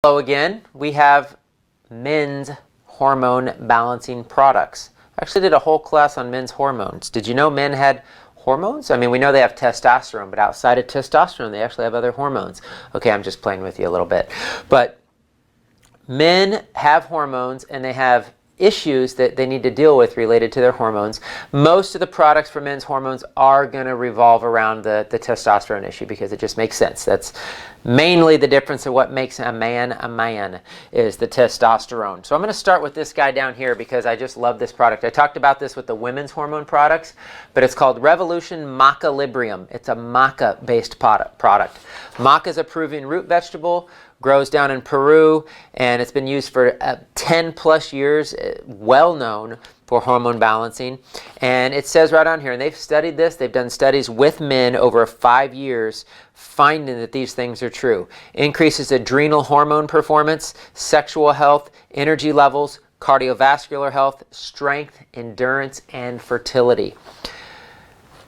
Hello again. We have men's hormone balancing products. I actually did a whole class on men's hormones. Did you know men had hormones? I mean, we know they have testosterone, but outside of testosterone, they actually have other hormones. Okay, I'm just playing with you a little bit. But men have hormones and they have issues that they need to deal with related to their hormones. Most of the products for men's hormones are going to revolve around the testosterone issue because it just makes sense. That's mainly the difference of what makes a man is the testosterone. So I'm going to start with this guy down here because I just love this product. I talked about this with the women's hormone products, but it's called Revolution Maca Librium. It's a maca based product. Maca is a Peruvian root vegetable, grows down in Peru, and it's been used for 10 plus years, well known for hormone balancing. And it says right on here, and they've studied this, they've done studies with men over 5 years, finding that these things are true. Increases adrenal hormone performance, sexual health, energy levels, cardiovascular health, strength, endurance, and fertility.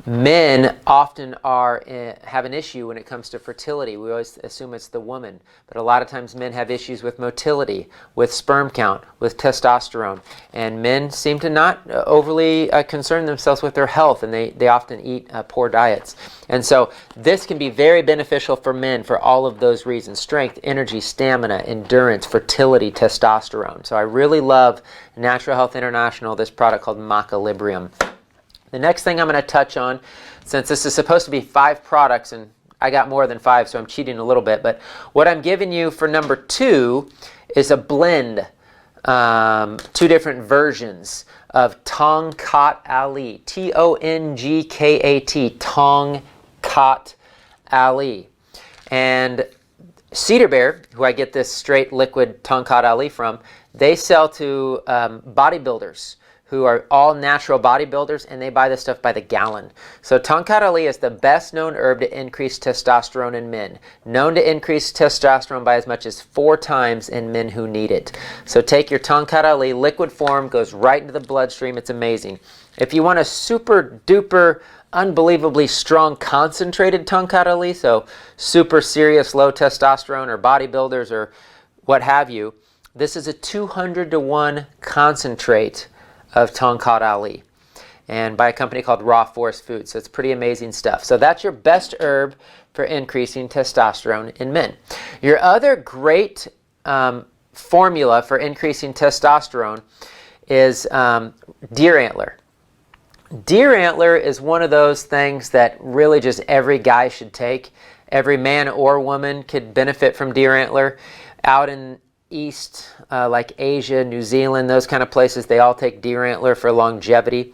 Men often have an issue when it comes to fertility. We always assume it's the woman, but a lot of times men have issues with motility, with sperm count, with testosterone, and men seem to not overly concern themselves with their health, and they often eat poor diets. And so this can be very beneficial for men for all of those reasons: strength, energy, stamina, endurance, fertility, testosterone. So I really love Natural Health International, this product called Maca Librium. The next thing I'm going to touch on, since this is supposed to be 5 products, and I got more than 5, so I'm cheating a little bit, but what I'm giving you for number 2 is a blend, 2 different versions of Tongkat Ali, Tongkat, Tongkat Ali. And Cedar Bear, who I get this straight liquid Tongkat Ali from, they sell to bodybuilders who are all natural bodybuilders, and they buy this stuff by the gallon. So Tongkat Ali is the best known herb to increase testosterone in men. Known to increase testosterone by as much as 4 times in men who need it. So take your Tongkat Ali, liquid form, goes right into the bloodstream. It's amazing. If you want a super duper, unbelievably strong concentrated Tongkat Ali, so super serious low testosterone or bodybuilders or what have you, this is a 200-to-1 concentrate of Tongkat Ali, and by a company called Raw Forest Foods. So it's pretty amazing stuff. So that's your best herb for increasing testosterone in men. Your other great formula for increasing testosterone is deer antler. Deer antler is one of those things that really just every guy should take. Every man or woman could benefit from deer antler. Out in East, like Asia, New Zealand, those kind of places, they all take deer antler for longevity.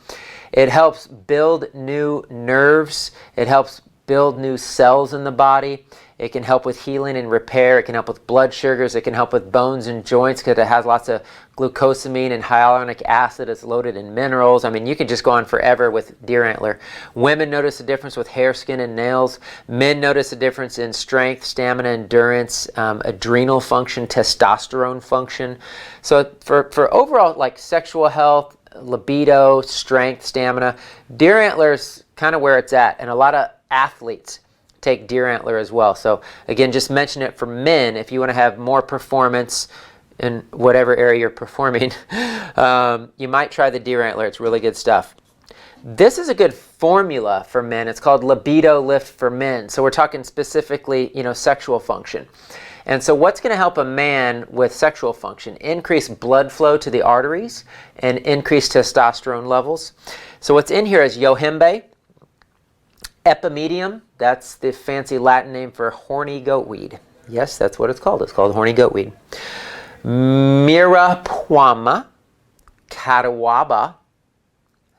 It helps build new nerves. It helps build new cells in the body. It can help with healing and repair. It can help with blood sugars. It can help with bones and joints because it has lots of glucosamine and hyaluronic acid. It's loaded in minerals. I mean, you could just go on forever with deer antler. Women notice a difference with hair, skin, and nails. Men notice a difference in strength, stamina, endurance, adrenal function, testosterone function. So for overall like sexual health, libido, strength, stamina, deer antler is kind of where it's at. And a lot of athletes take deer antler as well. So again, just mention it for men if you want to have more performance in whatever area you're performing. You might try the deer antler. It's really good stuff. This is a good formula for men. It's called Libido Lift for men. So we're talking specifically, sexual function. And so what's going to help a man with sexual function? Increase blood flow to the arteries and increase testosterone levels. So what's in here is yohimbe, epimedium, that's the fancy Latin name for horny goatweed. Yes, that's what it's called. It's called horny goatweed. Mirapuama, catawaba.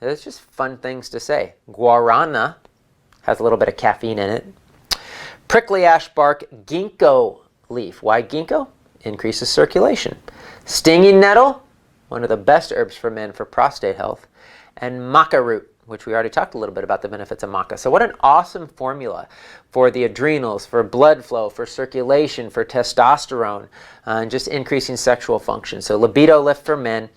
It's just fun things to say. Guarana has a little bit of caffeine in it. Prickly ash bark, ginkgo leaf. Why ginkgo? Increases circulation. Stinging nettle, one of the best herbs for men for prostate health. And maca root, which we already talked a little bit about the benefits of maca. So what an awesome formula for the adrenals, for blood flow, for circulation, for testosterone, and just increasing sexual function. So Libido Lift for men.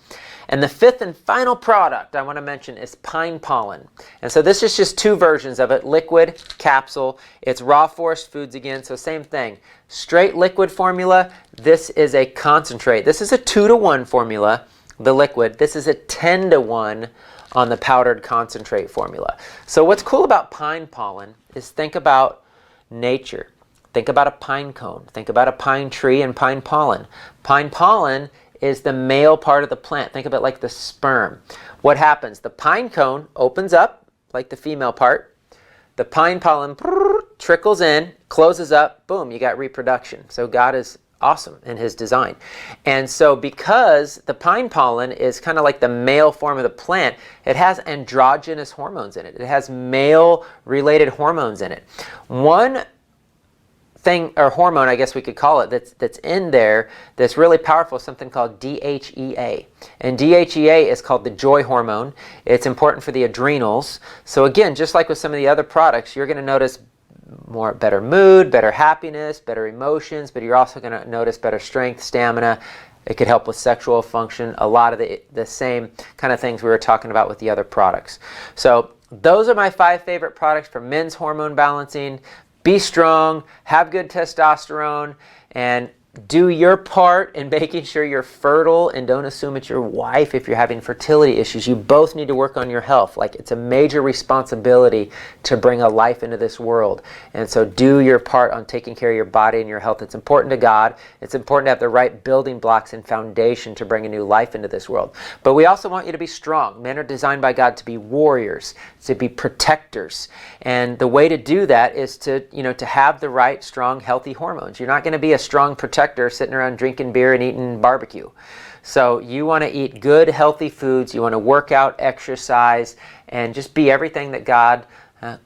And the fifth and final product I want to mention is pine pollen. And so this is just two versions of it, liquid, capsule. It's raw forest foods again, so same thing. Straight liquid formula, this is a concentrate. This is a 2-to-1 formula, the liquid. This is a 10-to-1 on the powdered concentrate formula. So what's cool about pine pollen is think about nature. Think about a pine cone. Think about a pine tree and pine pollen. Pine pollen is the male part of the plant. Think of it like the sperm. What happens? The pine cone opens up like the female part. The pine pollen trickles in, closes up, boom, you got reproduction. So God is awesome in his design. And so because the pine pollen is kind of like the male form of the plant, it has androgynous hormones in it. It has male-related hormones in it. One thing, or hormone I guess we could call it, that's in there that's really powerful is something called DHEA. And DHEA is called the joy hormone. It's important for the adrenals. So again, just like with some of the other products, you're going to notice better mood, better happiness, better emotions, but you're also going to notice better strength, stamina. It could help with sexual function, a lot of the same kind of things we were talking about with the other products. So those are my 5 favorite products for men's hormone balancing. Be strong, have good testosterone, and do your part in making sure you're fertile, and don't assume it's your wife if you're having fertility issues. You both need to work on your health. Like, it's a major responsibility to bring a life into this world. And so do your part on taking care of your body and your health. It's important to God. It's important to have the right building blocks and foundation to bring a new life into this world. But we also want you to be strong. Men are designed by God to be warriors, to be protectors. And the way to do that is to have the right, strong, healthy hormones. You're not going to be a strong protector sitting around drinking beer and eating barbecue. So you want to eat good, healthy foods. You want to work out, exercise, and just be everything that God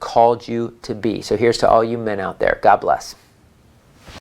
called you to be. So here's to all you men out there. God bless.